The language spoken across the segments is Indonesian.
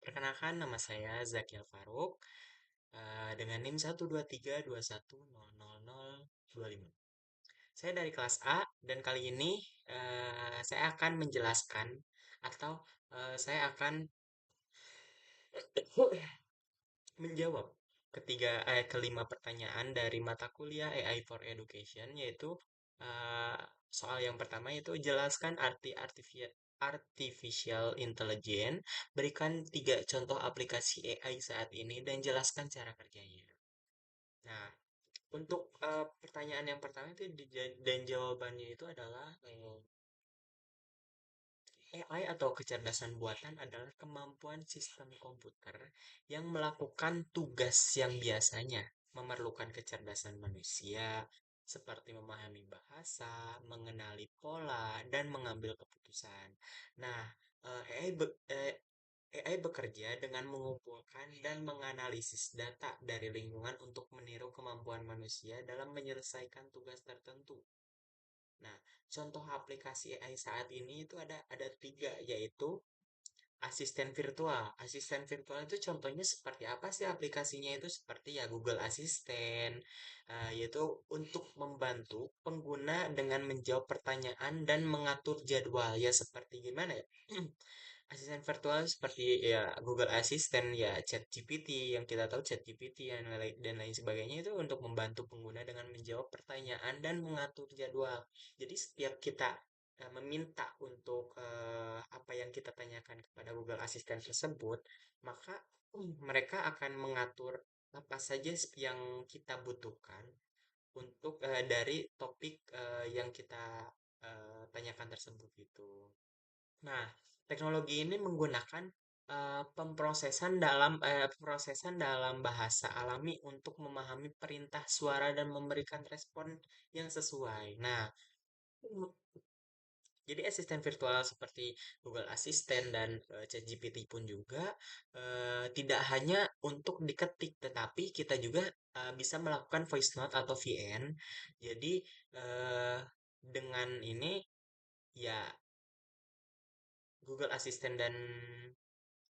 Perkenalkan, nama saya Zakiel Faruk dengan NIM 12321000025. Saya dari kelas A dan kali ini saya akan menjelaskan atau saya akan menjawab kelima pertanyaan dari mata kuliah AI for Education, yaitu eh, soal yang pertama yaitu jelaskan arti artificial intelligence, berikan tiga contoh aplikasi AI saat ini dan jelaskan cara kerjanya. Nah, untuk pertanyaan yang pertama itu dan jawabannya itu adalah AI atau kecerdasan buatan adalah kemampuan sistem komputer yang melakukan tugas yang biasanya memerlukan kecerdasan manusia, seperti memahami bahasa, mengenali pola, dan mengambil keputusan. Nah, AI bekerja dengan mengumpulkan dan menganalisis data dari lingkungan untuk meniru kemampuan manusia dalam menyelesaikan tugas tertentu. Nah, contoh aplikasi AI saat ini itu ada tiga, yaitu asisten virtual. Asisten virtual itu contohnya seperti apa sih aplikasinya itu? Seperti ya Google Assistant, yaitu untuk membantu pengguna dengan menjawab pertanyaan dan mengatur jadwal. Ya seperti gimana ya? Asisten virtual seperti ya Google Assistant, ya ChatGPT yang kita tahu ChatGPT dan lain sebagainya itu untuk membantu pengguna dengan menjawab pertanyaan dan mengatur jadwal. Jadi setiap kita meminta untuk apa yang kita tanyakan kepada Google Assistant tersebut, maka mereka akan mengatur apa saja yang kita butuhkan untuk dari topik yang kita tanyakan tersebut gitu. Nah, teknologi ini menggunakan pemrosesan dalam bahasa alami untuk memahami perintah suara dan memberikan respon yang sesuai. Nah, jadi asisten virtual seperti Google Assistant dan ChatGPT pun juga tidak hanya untuk diketik, tetapi kita juga bisa melakukan voice note atau VN. Jadi eh, dengan ini ya Google Assistant dan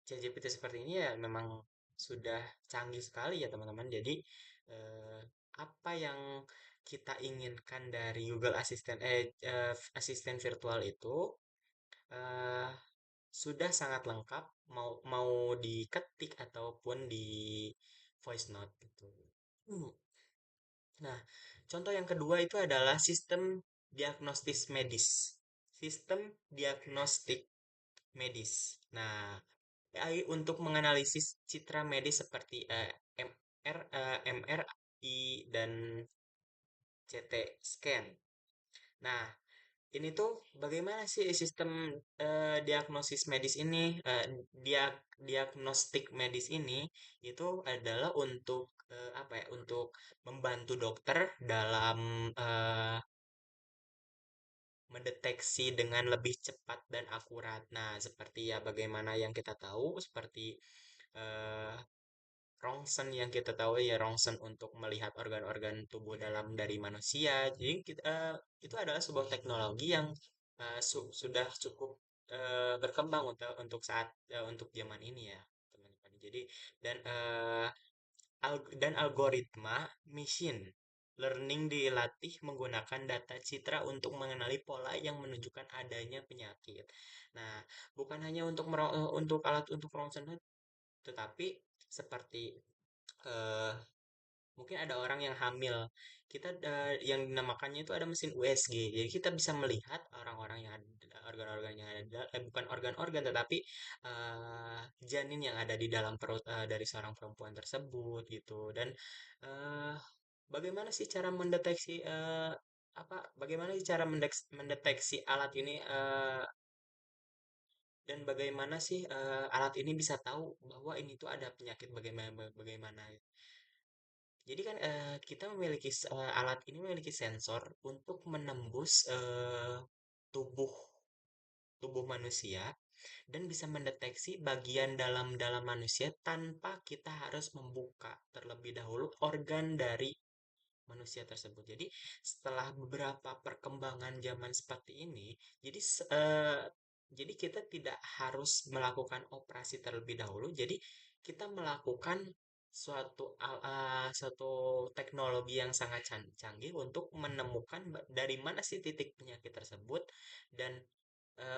ChatGPT seperti ini ya memang sudah canggih sekali ya teman-teman. Jadi eh, apa yang kita inginkan dari Google Assistant asisten virtual itu eh, sudah sangat lengkap, mau mau diketik ataupun di voice note gitu. Hmm. Nah, contoh yang kedua itu adalah sistem diagnostis medis. Sistem diagnostik medis. Nah, AI untuk menganalisis citra medis seperti MR, MRI, dan CT scan. Nah, ini tuh bagaimana sih sistem diagnosis medis ini, diagnostik medis ini itu adalah untuk apa ya? Untuk membantu dokter dalam eh, mendeteksi dengan lebih cepat dan akurat. Nah, seperti ya bagaimana yang kita tahu, seperti eh, rongsen yang kita tahu ya rongsen untuk melihat organ-organ tubuh dalam dari manusia. Jadi itu adalah sebuah teknologi yang sudah cukup berkembang untuk zaman ini ya, teman-teman. Jadi dan algoritma machine learning dilatih menggunakan data citra untuk mengenali pola yang menunjukkan adanya penyakit. Nah, bukan hanya untuk alat untuk rongsen, tetapi seperti eh, mungkin ada orang yang hamil. Kita yang dinamakannya itu ada mesin USG. Jadi kita bisa melihat orang-orang yang ada organ-organ yang ada bukan organ-organ tetapi janin yang ada di dalam perut dari seorang perempuan tersebut gitu. Dan eh, bagaimana sih cara mendeteksi bagaimana sih cara mendeteksi alat ini dan bagaimana sih alat ini bisa tahu bahwa ini tuh ada penyakit bagaimana bagaimana. Jadi kan kita alat ini memiliki sensor untuk menembus tubuh tubuh manusia dan bisa mendeteksi bagian dalam-dalam manusia tanpa kita harus membuka terlebih dahulu organ dari manusia tersebut. Jadi setelah beberapa perkembangan zaman seperti ini, jadi Jadi kita tidak harus melakukan operasi terlebih dahulu. Jadi kita melakukan suatu teknologi yang sangat canggih untuk menemukan dari mana sih titik penyakit tersebut, dan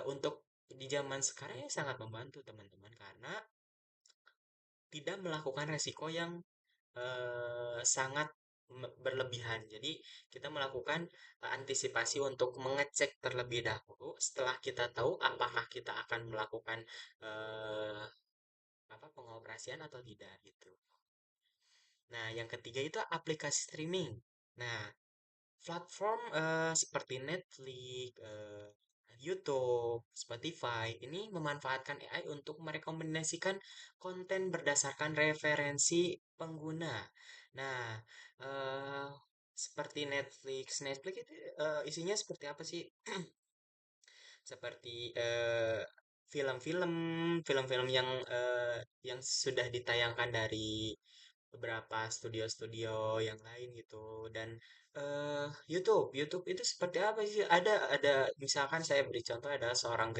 untuk di zaman sekarang ini sangat membantu teman-teman karena tidak melakukan resiko yang sangat berlebihan. Jadi kita melakukan antisipasi untuk mengecek terlebih dahulu setelah kita tahu apakah kita akan melakukan eh, pengoperasian atau tidak gitu. Nah, yang ketiga itu aplikasi streaming. Nah, platform seperti Netflix, YouTube, Spotify ini memanfaatkan AI untuk merekomendasikan konten berdasarkan referensi pengguna. Nah, eh, seperti Netflix, Netflix itu isinya seperti apa sih? Seperti film-film, film-film yang sudah ditayangkan dari beberapa studio-studio yang lain gitu. Dan YouTube itu seperti apa sih? Ada misalkan saya beri contoh, ada seorang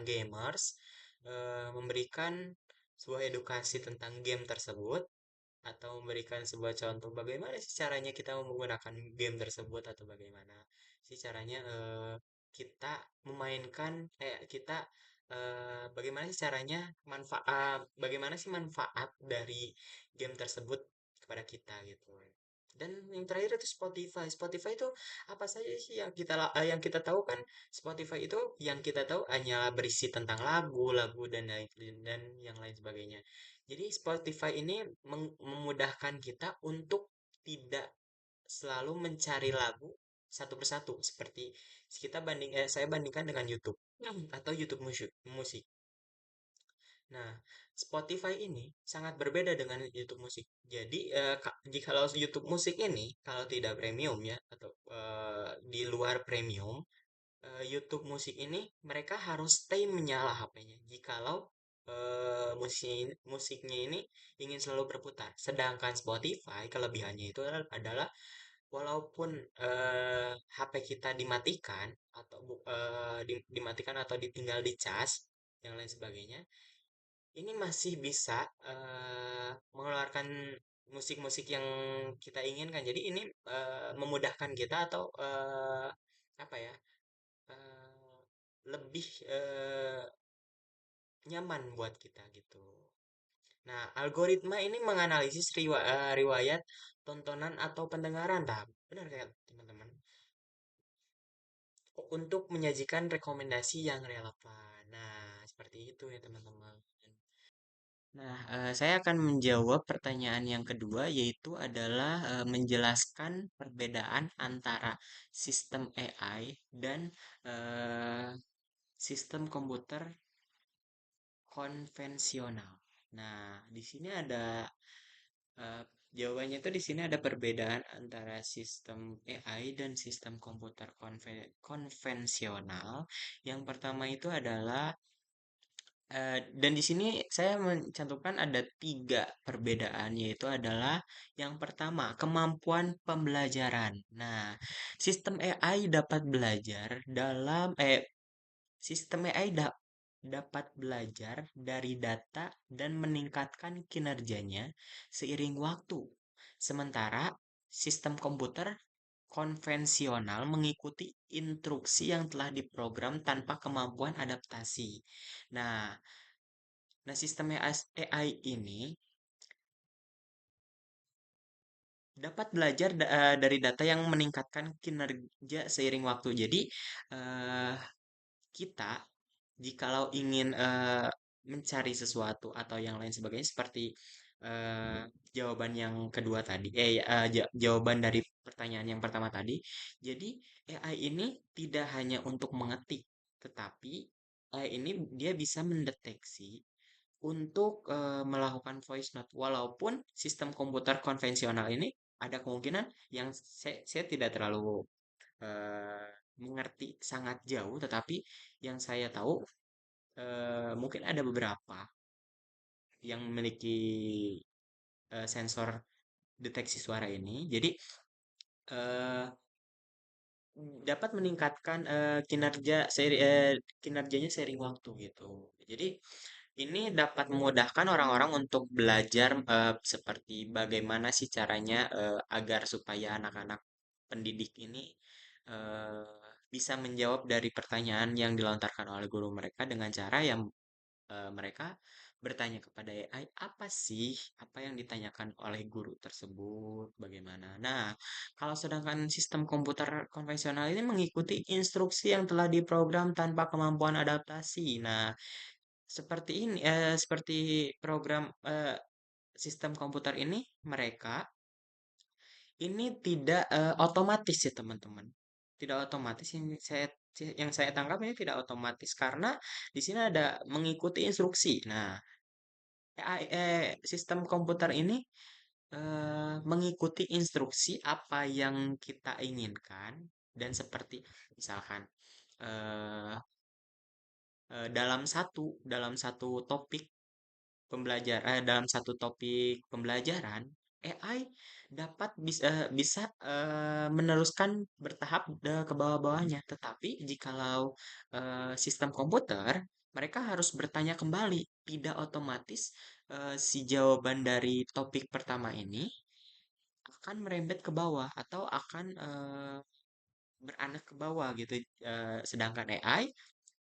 gamers memberikan sebuah edukasi tentang game tersebut, atau memberikan sebuah contoh bagaimana sih caranya kita menggunakan game tersebut, atau bagaimana sih caranya kita memainkan kita bagaimana sih caranya bagaimana sih manfaat dari game tersebut kepada kita gitu. Dan yang terakhir itu Spotify. Spotify itu apa saja sih yang kita tahu kan? Spotify itu yang kita tahu hanya berisi tentang lagu-lagu dan yang lain sebagainya. Jadi Spotify ini memudahkan kita untuk tidak selalu mencari lagu satu persatu, seperti saya bandingkan dengan YouTube atau YouTube musik. Nah, Spotify ini sangat berbeda dengan YouTube musik. Jadi, jikalau YouTube musik ini kalau tidak premium ya, atau di luar premium, YouTube musik ini mereka harus stay menyala HP-nya jikalau musiknya ini ingin selalu berputar. Sedangkan Spotify kelebihannya itu adalah walaupun HP kita dimatikan atau dimatikan atau ditinggal dicas yang lain sebagainya, ini masih bisa mengeluarkan musik-musik yang kita inginkan. Jadi ini memudahkan kita, atau apa ya, eh, lebih nyaman buat kita gitu. Nah, algoritma ini menganalisis riwayat tontonan atau pendengaran, benar kayak teman-teman, untuk menyajikan rekomendasi yang relevan. Nah, seperti itu ya teman-teman. Nah, saya akan menjawab pertanyaan yang kedua, yaitu adalah menjelaskan perbedaan antara sistem AI dan eh, sistem komputer konvensional. Nah, di sini ada eh, jawabannya tuh, di sini ada perbedaan antara sistem AI dan sistem komputer konvensional. Yang pertama itu adalah dan di sini saya mencantumkan ada tiga perbedaan, yaitu adalah yang pertama, kemampuan pembelajaran. Nah, sistem AI dapat belajar sistem AI dapat belajar dari data dan meningkatkan kinerjanya seiring waktu. Sementara sistem komputer konvensional mengikuti instruksi yang telah diprogram tanpa kemampuan adaptasi. Nah, sistem AI ini dapat belajar dari data yang meningkatkan kinerja seiring waktu. Jadi, eh, kita jikalau ingin mencari sesuatu atau yang lain sebagainya, seperti eh, jawaban yang kedua tadi, jawaban dari pertanyaan yang pertama tadi. Jadi, AI ini tidak hanya untuk mengetik, tetapi AI ini dia bisa mendeteksi untuk melakukan voice note, walaupun sistem komputer konvensional ini ada kemungkinan yang saya tidak terlalu eh, mengerti sangat jauh, tetapi yang saya tahu mungkin ada beberapa yang memiliki sensor deteksi suara ini. Jadi dapat meningkatkan kinerjanya seiring waktu gitu. Jadi ini dapat memudahkan orang-orang untuk belajar seperti bagaimana sih caranya agar supaya anak-anak pendidik ini eh, bisa menjawab dari pertanyaan yang dilontarkan oleh guru mereka dengan cara yang mereka bertanya kepada AI apa sih apa yang ditanyakan oleh guru tersebut bagaimana. Nah, kalau sedangkan sistem komputer konvensional ini mengikuti instruksi yang telah diprogram tanpa kemampuan adaptasi. Nah, seperti program sistem komputer ini mereka ini tidak otomatis ya teman-teman. Tidak otomatis yang saya tangkap ini tidak otomatis karena di sini ada mengikuti instruksi. Nah, sistem komputer ini mengikuti instruksi apa yang kita inginkan dan seperti misalkan eh, dalam satu topik dalam satu topik pembelajaran, AI dapat bisa meneruskan bertahap ke bawah-bawahnya. Tetapi jikalau sistem komputer, mereka harus bertanya kembali. Tidak otomatis si jawaban dari topik pertama ini akan merembet ke bawah atau akan beranak ke bawah gitu. Sedangkan AI,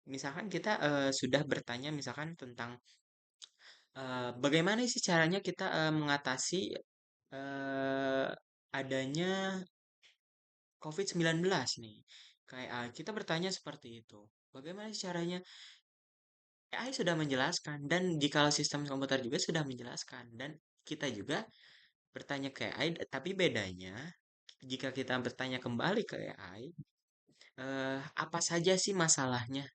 misalkan kita sudah bertanya misalkan tentang bagaimana sih caranya kita mengatasi eh, adanya COVID-19 nih? Kayak kita bertanya seperti itu. Bagaimana sih caranya? AI sudah menjelaskan dan jika sistem komputer juga sudah menjelaskan dan kita juga bertanya ke AI, tapi bedanya jika kita bertanya kembali ke AI, apa saja sih masalahnya?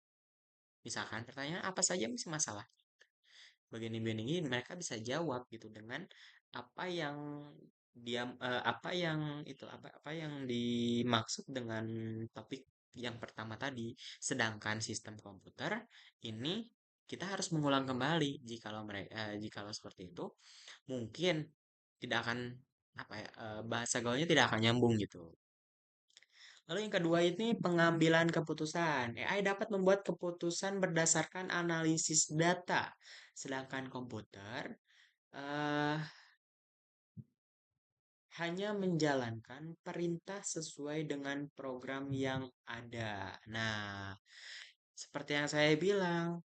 Misalkan pertanyaan apa saja sih masalah? Begini-begini mereka bisa jawab gitu dengan apa yang apa yang dimaksud dengan topik yang pertama tadi. Sedangkan sistem komputer ini kita harus mengulang kembali jikalau seperti itu mungkin tidak akan bahasa gaulnya tidak akan nyambung gitu. Lalu yang kedua ini pengambilan keputusan. AI dapat membuat keputusan berdasarkan analisis data, sedangkan komputer eh, hanya menjalankan perintah sesuai dengan program yang ada. Nah, seperti yang saya bilang,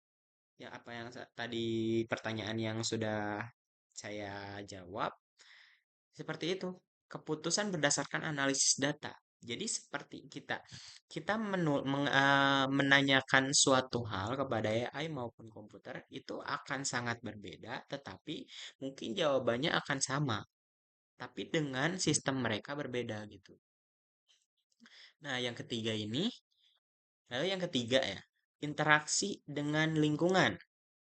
ya apa yang tadi pertanyaan yang sudah saya jawab, seperti itu. Keputusan berdasarkan analisis data. Jadi seperti kita menanyakan suatu hal kepada AI maupun komputer itu akan sangat berbeda, tetapi mungkin jawabannya akan sama, tapi dengan sistem mereka berbeda gitu. Nah, yang ketiga ya, interaksi dengan lingkungan.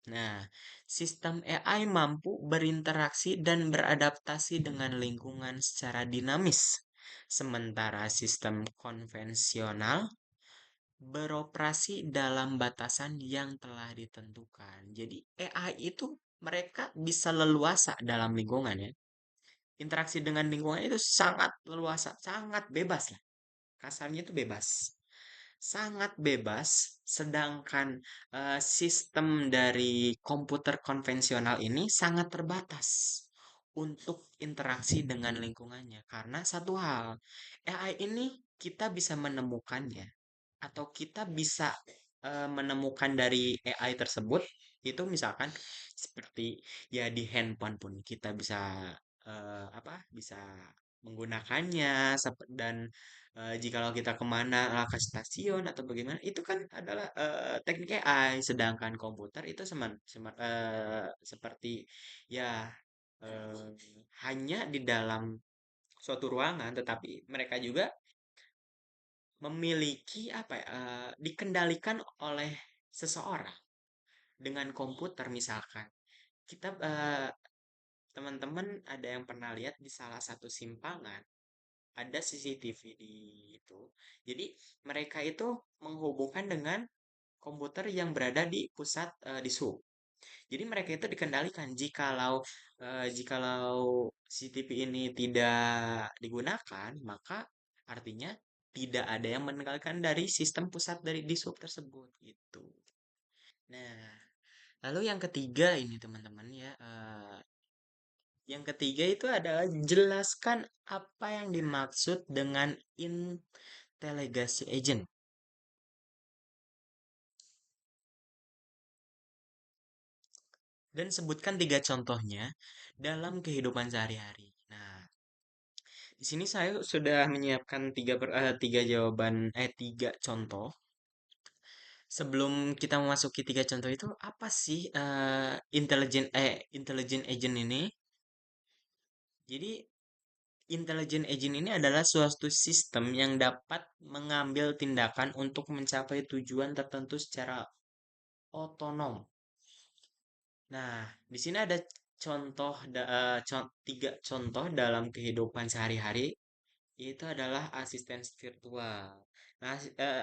Nah, sistem AI mampu berinteraksi dan beradaptasi dengan lingkungan secara dinamis, sementara sistem konvensional beroperasi dalam batasan yang telah ditentukan. Jadi, AI itu mereka bisa leluasa dalam lingkungan ya. Interaksi dengan lingkungan itu sangat leluasa, sangat bebas lah. Kasarnya itu bebas, sangat bebas, sedangkan sistem dari komputer konvensional ini sangat terbatas untuk interaksi dengan lingkungannya. Karena satu hal, AI ini kita bisa menemukannya atau kita bisa menemukan dari AI tersebut itu misalkan seperti ya di handphone pun kita bisa bisa menggunakannya dan jikalau kita kemana ke stasiun atau bagaimana itu kan adalah teknik AI sedangkan komputer itu seperti ya eh, hanya di dalam suatu ruangan tetapi mereka juga memiliki dikendalikan oleh seseorang dengan komputer misalkan kita teman-teman ada yang pernah lihat di salah satu simpangan ada CCTV di itu. Jadi mereka itu menghubungkan dengan komputer yang berada di pusat di sub. Jadi mereka itu dikendalikan jikalau CCTV ini tidak digunakan, maka artinya tidak ada yang meninggalkan dari sistem pusat dari di sub tersebut gitu. Nah, lalu yang ketiga ini teman-teman ya, yang ketiga itu adalah jelaskan apa yang dimaksud dengan intelligence agent dan sebutkan tiga contohnya dalam kehidupan sehari-hari. Nah, di sini saya sudah menyiapkan tiga jawaban tiga contoh. Sebelum kita memasuki tiga contoh itu, apa sih intelligent agent ini? Jadi intelligent agent ini adalah suatu sistem yang dapat mengambil tindakan untuk mencapai tujuan tertentu secara otonom. Nah, di sini ada tiga contoh dalam kehidupan sehari-hari, yaitu adalah asisten virtual. Nah,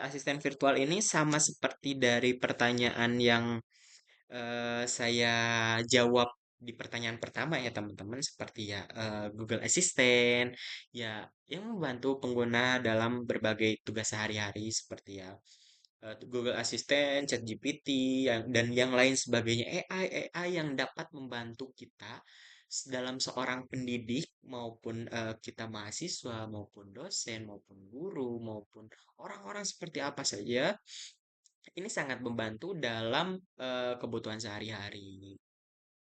asisten virtual ini sama seperti dari pertanyaan yang saya jawab di pertanyaan pertama ya teman-teman, seperti ya Google Assistant ya, yang membantu pengguna dalam berbagai tugas sehari-hari seperti ya Google Assistant, ChatGPT dan yang lain sebagainya, AI yang dapat membantu kita dalam seorang pendidik maupun kita mahasiswa maupun dosen maupun guru maupun orang-orang seperti apa saja, ini sangat membantu dalam kebutuhan sehari-hari.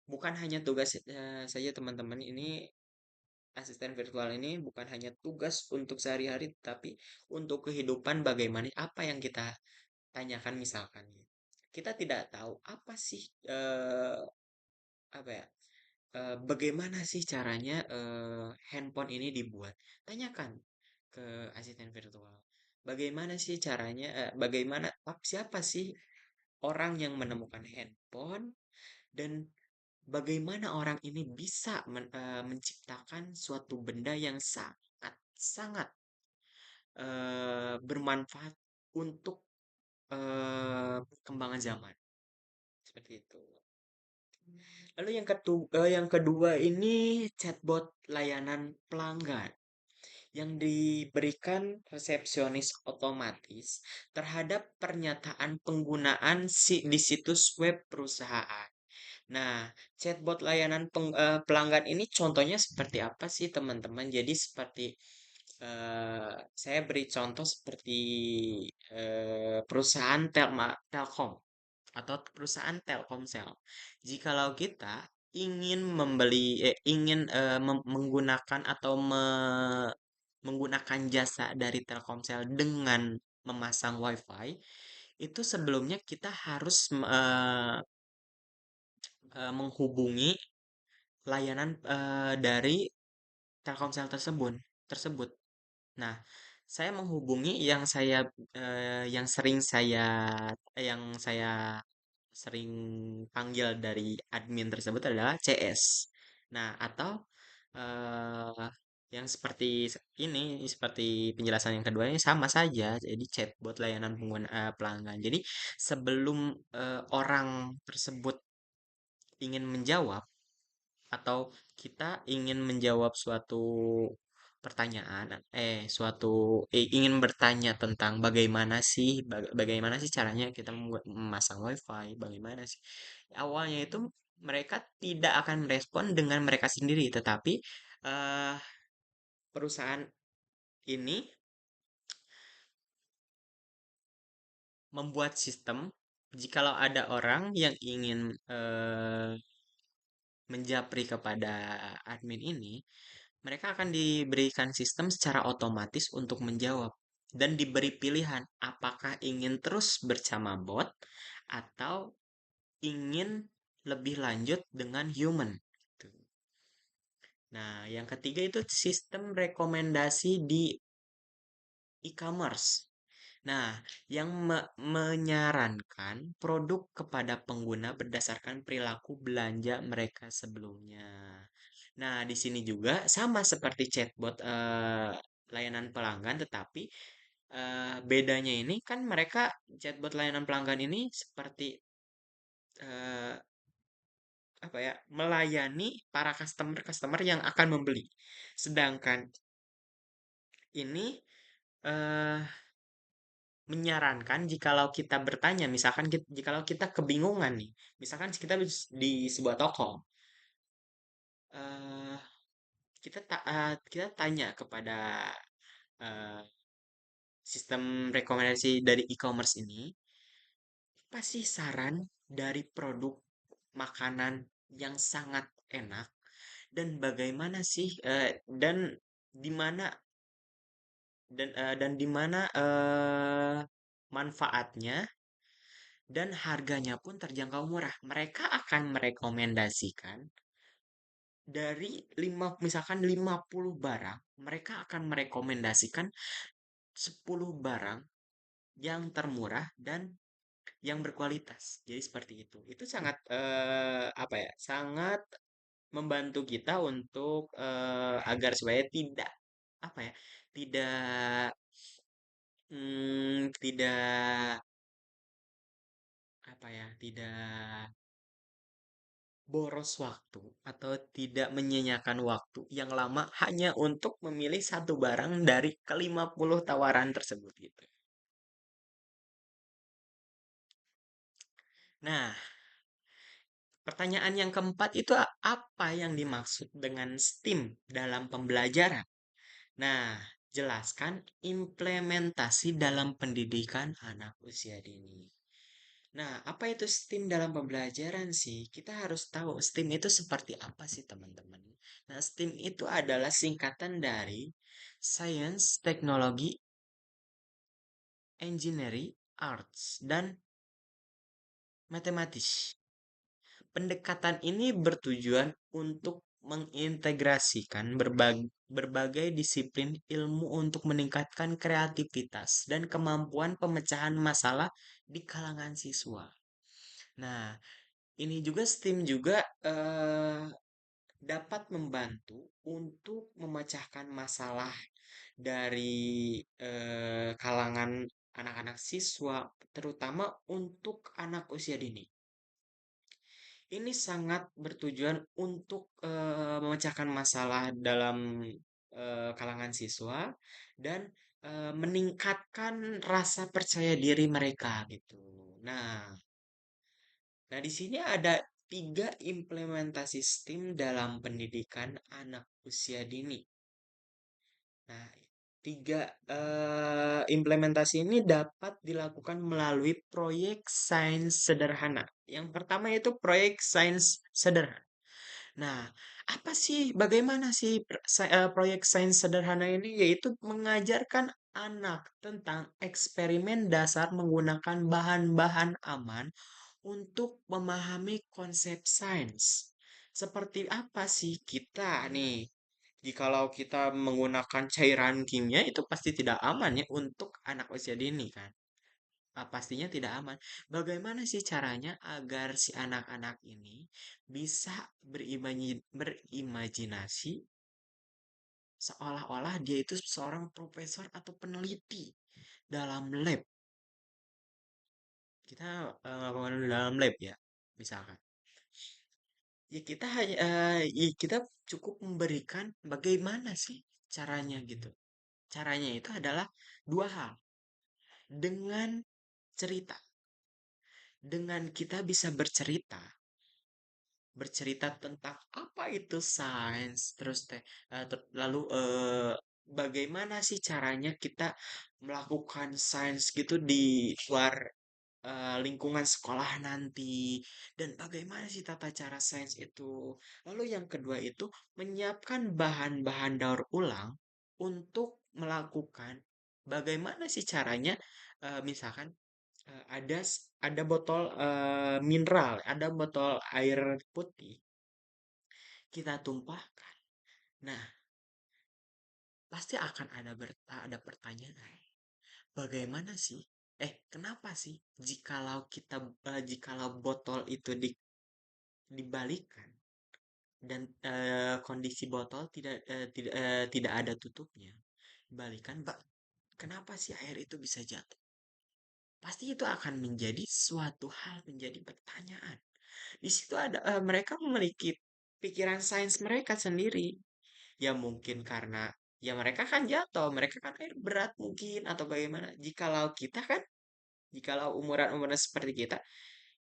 Bukan hanya tugas saja teman-teman, ini asisten virtual ini bukan hanya tugas untuk sehari-hari, tapi untuk kehidupan bagaimana apa yang kita tanyakan misalkan. Kita tidak tahu apa sih apa ya bagaimana sih caranya handphone ini dibuat. Tanyakan ke asisten virtual. Bagaimana sih caranya bagaimana siapa sih orang yang menemukan handphone dan bagaimana orang ini bisa menciptakan suatu benda yang sangat sangat bermanfaat untuk perkembangan zaman seperti itu. Lalu yang kedua ini chatbot layanan pelanggan yang diberikan resepsionis otomatis terhadap pernyataan penggunaan di situs web perusahaan. Nah, chatbot layanan pelanggan ini contohnya seperti apa sih teman-teman? Jadi seperti saya beri contoh seperti perusahaan Telkom atau perusahaan Telkomsel. Jikalau kita ingin ingin menggunakan atau menggunakan jasa dari Telkomsel dengan memasang WiFi, itu sebelumnya kita harus menghubungi layanan dari Telkomsel tersebut. Nah, saya menghubungi yang saya sering panggil dari admin tersebut adalah CS. Nah, atau eh yang seperti penjelasan yang kedua ini sama saja, jadi chatbot layanan pengguna pelanggan. Jadi sebelum orang tersebut ingin menjawab atau kita ingin menjawab suatu pertanyaan ingin bertanya tentang bagaimana sih caranya kita memasang wifi, bagaimana sih awalnya itu mereka tidak akan respon dengan mereka sendiri, tetapi eh, perusahaan ini membuat sistem jikalau ada orang yang ingin menjapri kepada admin ini, mereka akan diberikan sistem secara otomatis untuk menjawab dan diberi pilihan apakah ingin terus bersama bot atau ingin lebih lanjut dengan human. Gitu. Nah, yang ketiga itu sistem rekomendasi di e-commerce. Nah, yang menyarankan produk kepada pengguna berdasarkan perilaku belanja mereka sebelumnya. Nah, di sini juga sama seperti chatbot layanan pelanggan, tetapi bedanya ini kan mereka chatbot layanan pelanggan ini seperti eh, apa ya, melayani para customer-customer yang akan membeli. Sedangkan ini eh, menyarankan jikalau kita bertanya, misalkan jikalau kita kebingungan nih, misalkan kita di sebuah toko, eh, kita tanya kepada eh, sistem rekomendasi dari e-commerce ini, apa sih saran dari produk makanan yang sangat enak dan bagaimana sih dan di mana dan di mana manfaatnya dan harganya pun terjangkau murah. Mereka akan merekomendasikan dari misalkan 50 barang, mereka akan merekomendasikan 10 barang yang termurah dan yang berkualitas. Jadi seperti itu. Itu sangat apa ya? Sangat membantu kita untuk agar supaya tidak apa ya? Tidak tidak apa ya? Tidak boros waktu atau tidak menyanyiakan waktu yang lama hanya untuk memilih satu barang dari ke-50 tawaran tersebut gitu. Nah, pertanyaan yang keempat itu apa yang dimaksud dengan STEAM dalam pembelajaran? Nah, jelaskan implementasi dalam pendidikan anak usia dini. Nah, apa itu STEAM dalam pembelajaran sih? Kita harus tahu STEAM itu seperti apa sih, teman-teman. Nah, STEAM itu adalah singkatan dari Science, Technology, Engineering, Arts, dan Mathematics. Pendekatan ini bertujuan untuk mengintegrasikan berbagai disiplin ilmu untuk meningkatkan kreativitas dan kemampuan pemecahan masalah di kalangan siswa. Nah, ini juga STEAM juga dapat membantu untuk memecahkan masalah dari kalangan anak-anak siswa, terutama untuk anak usia dini. Ini sangat bertujuan untuk memecahkan masalah dalam kalangan siswa dan meningkatkan rasa percaya diri mereka gitu. Nah, di sini ada 3 implementasi STEAM dalam pendidikan anak usia dini. Nah, 3 implementasi ini dapat dilakukan melalui proyek sains sederhana. Yang pertama itu proyek sains sederhana. Nah, apa sih, bagaimana sih proyek sains sederhana ini? Yaitu mengajarkan anak tentang eksperimen dasar menggunakan bahan-bahan aman untuk memahami konsep sains. Seperti apa sih kita nih? Jikalau kita menggunakan cairan kimia itu pasti tidak aman ya untuk anak usia dini kan? Pastinya tidak aman. Bagaimana sih caranya agar si anak-anak ini bisa berimajinasi seolah-olah dia itu seorang profesor atau peneliti dalam lab. Kita ngelakukan dalam lab ya, misalkan. Ya kita hanya ya kita cukup memberikan bagaimana sih caranya gitu. Caranya itu adalah dua hal. Dengan cerita. Dengan kita bisa bercerita bercerita tentang apa itu sains, terus lalu bagaimana sih caranya kita melakukan sains gitu di luar lingkungan sekolah nanti, dan bagaimana sih tata cara sains itu. Lalu yang kedua itu menyiapkan bahan-bahan daur ulang untuk melakukan bagaimana sih caranya, misalkan ada botol mineral, ada botol air putih, kita tumpahkan. Nah, pasti akan ada pertanyaan. Bagaimana sih? Kenapa sih jikalau botol itu dibalikan dan kondisi botol tidak ada tutupnya, balikan, Pak. Kenapa sih air itu bisa jatuh? Pasti itu akan menjadi suatu hal, menjadi pertanyaan. Di situ mereka memiliki pikiran sains mereka sendiri. Ya mungkin karena ya mereka kan jatuh, mereka kan air berat mungkin atau bagaimana. Jikalau umuran-umuran seperti kita,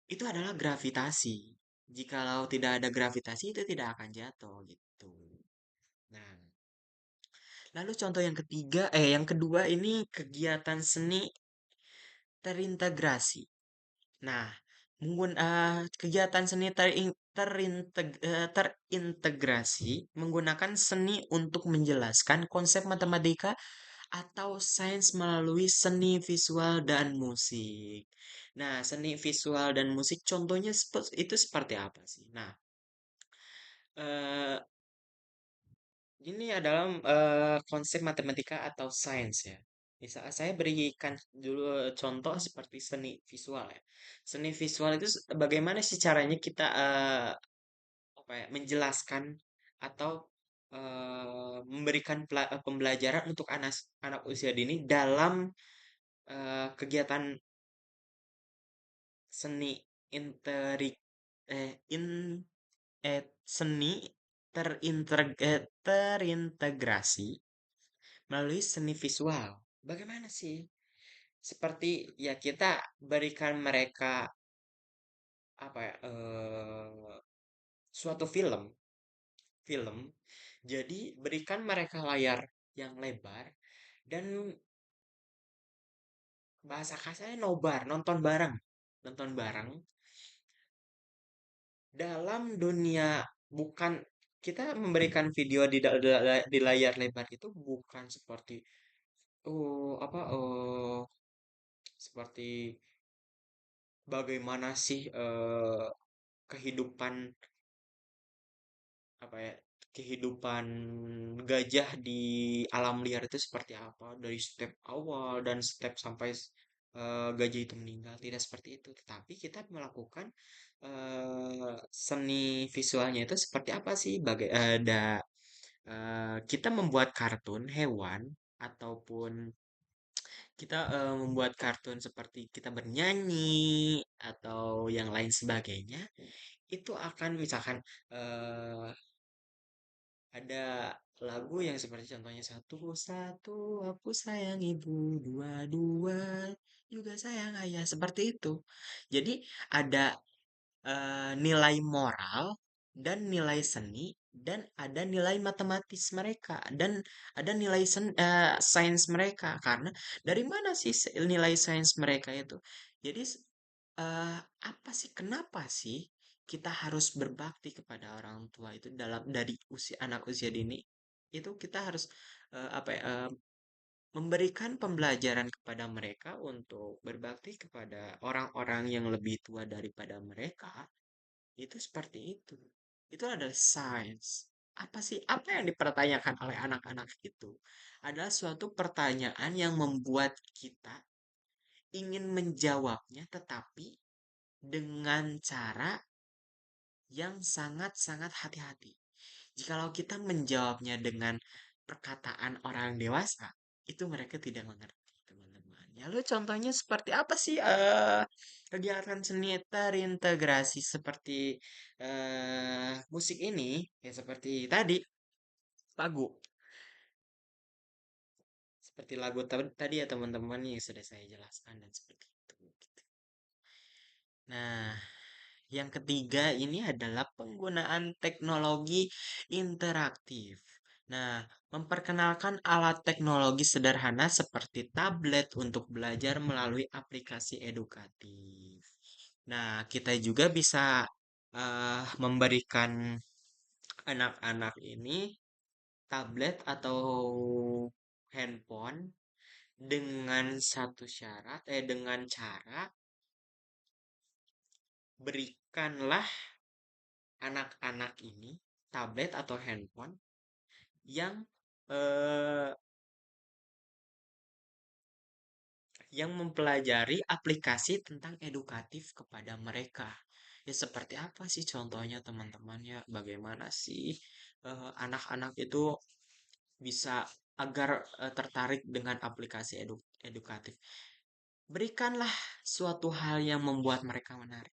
itu adalah gravitasi. Jikalau tidak ada gravitasi itu tidak akan jatuh gitu. Nah, lalu contoh yang kedua ini kegiatan seni terintegrasi. Nah, kegiatan seni terintegrasi menggunakan seni untuk menjelaskan konsep matematika atau sains melalui seni visual dan musik. Nah, seni visual dan musik contohnya itu seperti apa sih? Nah, eh, ini adalah konsep matematika atau sains ya. Bisa saya berikan dulu contoh seperti seni visual ya. Seni visual itu bagaimana sih caranya kita apa ya, menjelaskan atau memberikan pembelajaran untuk anak anak usia dini dalam kegiatan seni interi eh in seni terintegrasi melalui seni visual. Bagaimana sih? Seperti ya kita berikan mereka apa ya suatu film. Jadi berikan mereka layar yang lebar dan bahasa kasarnya nobar, nonton bareng dalam dunia bukan kita memberikan video di layar lebar itu bukan seperti seperti bagaimana sih kehidupan apa ya kehidupan gajah di alam liar itu seperti apa dari step awal dan step sampai gajah itu meninggal tidak seperti itu tetapi kita melakukan seni visualnya itu seperti apa sih kita membuat kartun hewan ataupun kita membuat kartun seperti kita bernyanyi atau yang lain sebagainya itu akan misalkan eh, ada lagu yang seperti contohnya satu satu aku sayang ibu dua dua juga sayang ayah seperti itu jadi ada nilai moral dan nilai seni dan ada nilai matematis mereka dan ada nilai sains mereka karena dari mana sih nilai sains mereka itu jadi apa sih kenapa sih kita harus berbakti kepada orang tua itu dari anak usia dini itu kita harus apa ya, memberikan pembelajaran kepada mereka untuk berbakti kepada orang-orang yang lebih tua daripada mereka itu seperti itu. Itu adalah sains. Apa sih? Apa yang dipertanyakan oleh anak-anak itu adalah suatu pertanyaan yang membuat kita ingin menjawabnya, tetapi dengan cara yang sangat-sangat hati-hati. Jikalau kita menjawabnya dengan perkataan orang dewasa, itu mereka tidak mengerti, teman-teman. Ya, lalu contohnya seperti apa sih kegiatan seni terintegrasi seperti musik ini? Ya seperti tadi, lagu. Seperti lagu tadi ya teman-teman yang sudah saya jelaskan dan seperti itu. Gitu. Nah, yang ketiga ini adalah penggunaan teknologi interaktif. Nah, memperkenalkan alat teknologi sederhana seperti tablet untuk belajar melalui aplikasi edukatif. Nah, kita juga bisa memberikan anak-anak ini tablet atau handphone dengan satu syarat, dengan cara berikanlah anak-anak ini tablet atau handphone yang eh, yang mempelajari aplikasi tentang edukatif kepada mereka. Ya seperti apa sih contohnya teman-teman ya? Bagaimana sih anak-anak itu bisa agar tertarik dengan aplikasi edukatif? Berikanlah suatu hal yang membuat mereka menarik.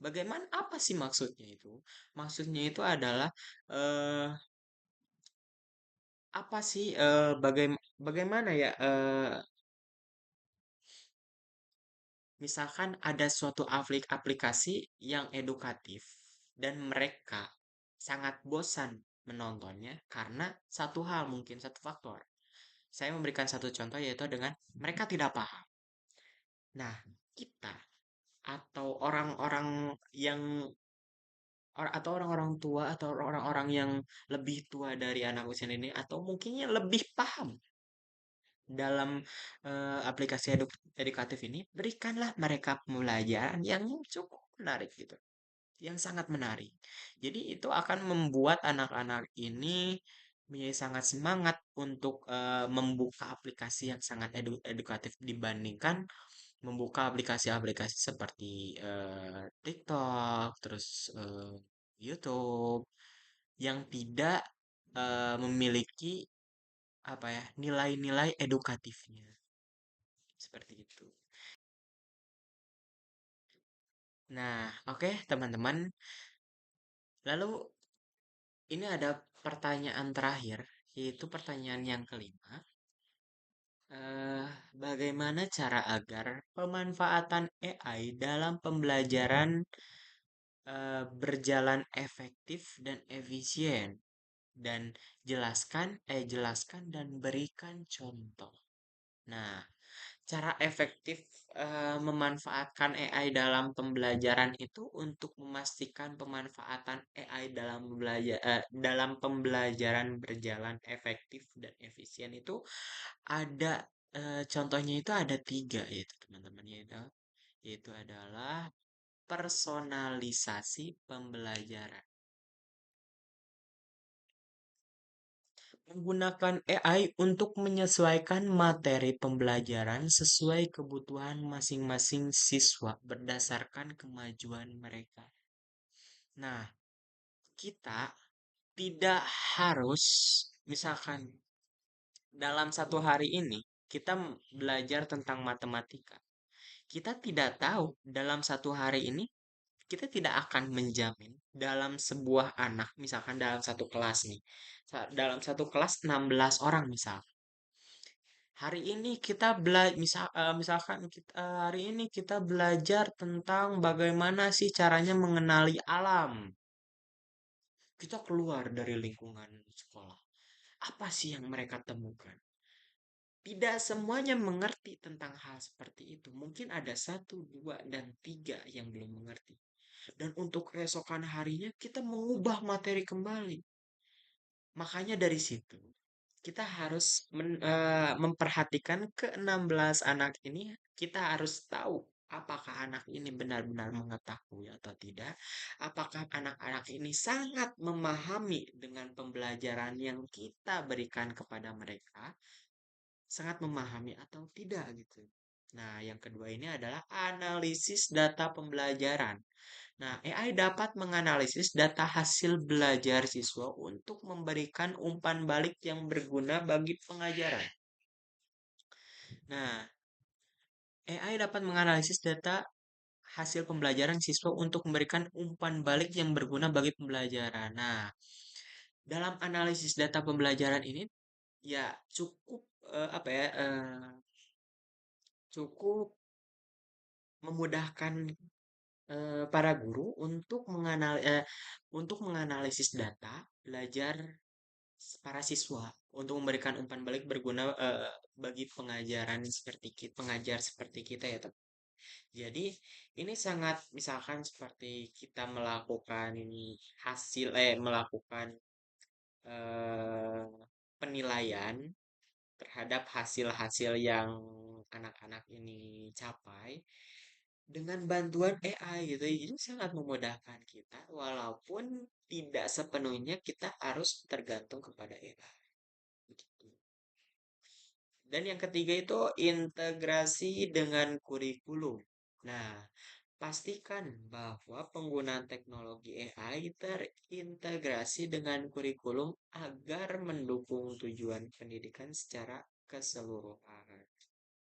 Bagaimana apa sih maksudnya itu? Maksudnya itu adalah eh, apa sih bagaimana ya misalkan ada suatu aplikasi yang edukatif dan mereka sangat bosan menontonnya karena satu hal mungkin satu faktor. Saya memberikan satu contoh yaitu dengan mereka tidak paham. Nah, kita atau orang-orang yang atau orang-orang tua atau orang-orang yang lebih tua dari anak usia ini atau mungkinnya lebih paham dalam aplikasi edukatif ini, berikanlah mereka pembelajaran yang cukup menarik gitu, yang sangat menarik. Jadi itu akan membuat anak-anak ini menjadi sangat semangat untuk membuka aplikasi yang sangat edukatif dibandingkan membuka aplikasi-aplikasi seperti TikTok, terus YouTube yang tidak memiliki apa ya nilai-nilai edukatifnya seperti itu. Nah, oke teman-teman. Lalu ini ada pertanyaan terakhir, yaitu pertanyaan yang kelima. Eh, Bagaimana cara agar pemanfaatan AI dalam pembelajaran berjalan efektif dan efisien? Dan jelaskan dan berikan contoh. Nah, cara efektif memanfaatkan AI dalam pembelajaran itu untuk memastikan pemanfaatan AI dalam pembelajaran berjalan efektif dan efisien itu ada contohnya itu ada tiga yaitu teman-teman yaitu adalah personalisasi pembelajaran. Menggunakan AI untuk menyesuaikan materi pembelajaran sesuai kebutuhan masing-masing siswa berdasarkan kemajuan mereka. Nah, kita tidak harus, misalkan dalam satu hari ini, kita belajar tentang matematika. Kita tidak tahu dalam satu hari ini, kita tidak akan menjamin dalam sebuah anak, misalkan dalam satu kelas nih, dalam satu kelas 16 orang misal. Hari ini kita misalkan hari ini kita belajar tentang bagaimana sih caranya mengenali alam. Kita keluar dari lingkungan sekolah. Apa sih yang mereka temukan? Tidak semuanya mengerti tentang hal seperti itu. Mungkin ada satu, dua, dan tiga yang belum mengerti. Dan untuk keesokan harinya kita mengubah materi kembali. Makanya dari situ kita harus memperhatikan ke-16 anak ini, kita harus tahu apakah anak ini benar-benar mengetahui atau tidak, apakah anak-anak ini sangat memahami dengan pembelajaran yang kita berikan kepada mereka, sangat memahami atau tidak gitu. Nah, yang kedua ini adalah analisis data pembelajaran. Nah, AI dapat menganalisis data hasil belajar siswa untuk memberikan umpan balik yang berguna bagi pengajaran. Nah, AI dapat menganalisis data hasil pembelajaran siswa untuk memberikan umpan balik yang berguna bagi pembelajaran. Nah, dalam analisis data pembelajaran ini ya cukup apa ya cukup memudahkan para guru untuk menganalisis data belajar para siswa untuk memberikan umpan balik berguna bagi pengajar seperti kita ya teman. Jadi ini sangat misalkan seperti kita melakukan eh, penilaian terhadap hasil-hasil yang anak-anak ini capai dengan bantuan AI gitu. Jadi sangat memudahkan kita walaupun tidak sepenuhnya kita harus tergantung kepada AI. Begitu. Dan yang ketiga itu integrasi dengan kurikulum. Nah, pastikan bahwa penggunaan teknologi AI terintegrasi dengan kurikulum agar mendukung tujuan pendidikan secara keseluruhan.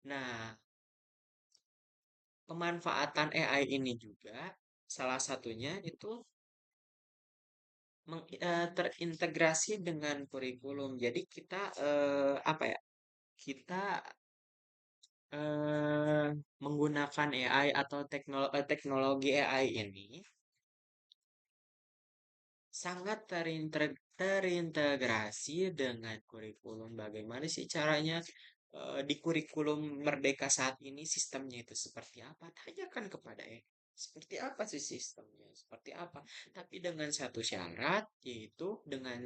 Nah, pemanfaatan AI ini juga salah satunya itu terintegrasi dengan kurikulum. Jadi kita apa ya? Kita eh, menggunakan AI atau teknologi AI ini sangat terintegrasi dengan kurikulum. Bagaimana sih caranya di kurikulum Merdeka saat ini sistemnya itu seperti apa? Tanyakan kepada seperti apa sih sistemnya? Seperti apa? Tapi dengan satu syarat, yaitu dengan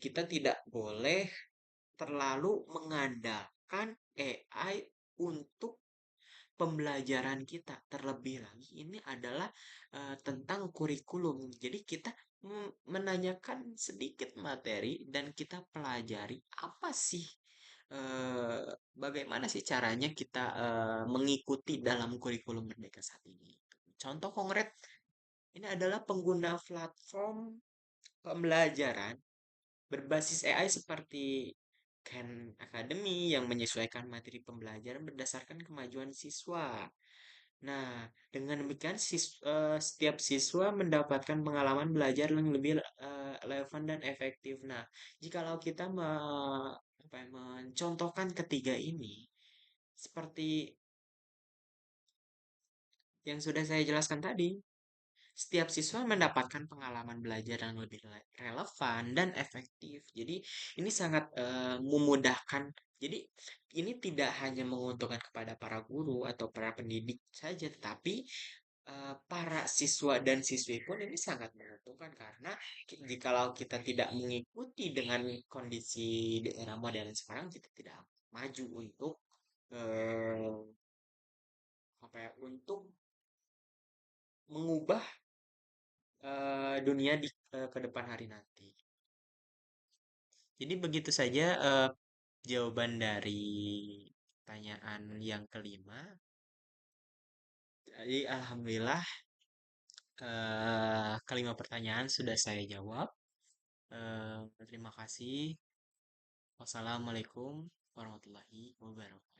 kita tidak boleh terlalu mengandalkan AI untuk pembelajaran kita. Terlebih lagi ini adalah tentang kurikulum. Jadi kita menanyakan sedikit materi dan kita pelajari apa sih bagaimana sih caranya kita mengikuti dalam kurikulum Merdeka saat ini. Contoh konkret ini adalah pengguna platform pembelajaran berbasis AI seperti Khan Academy yang menyesuaikan materi pembelajaran berdasarkan kemajuan siswa. Nah, dengan demikian setiap siswa mendapatkan pengalaman belajar yang lebih relevan dan efektif. Nah, jikalau kita apa ya, mencontohkan ketiga ini, seperti yang sudah saya jelaskan tadi, setiap siswa mendapatkan pengalaman belajar yang lebih relevan dan efektif. Jadi, ini sangat memudahkan. Jadi, ini tidak hanya menguntungkan kepada para guru atau para pendidik saja, tetapi para siswa dan siswi pun ini sangat menguntungkan karena jikalau kita tidak mengikuti dengan kondisi di era modern sekarang, kita tidak maju untuk eh, apa ya, untuk mengubah dunia di ke depan hari nanti. Jadi begitu saja jawaban dari pertanyaan yang kelima. Jadi alhamdulillah kelima pertanyaan sudah saya jawab. Terima kasih. Wassalamualaikum warahmatullahi wabarakatuh.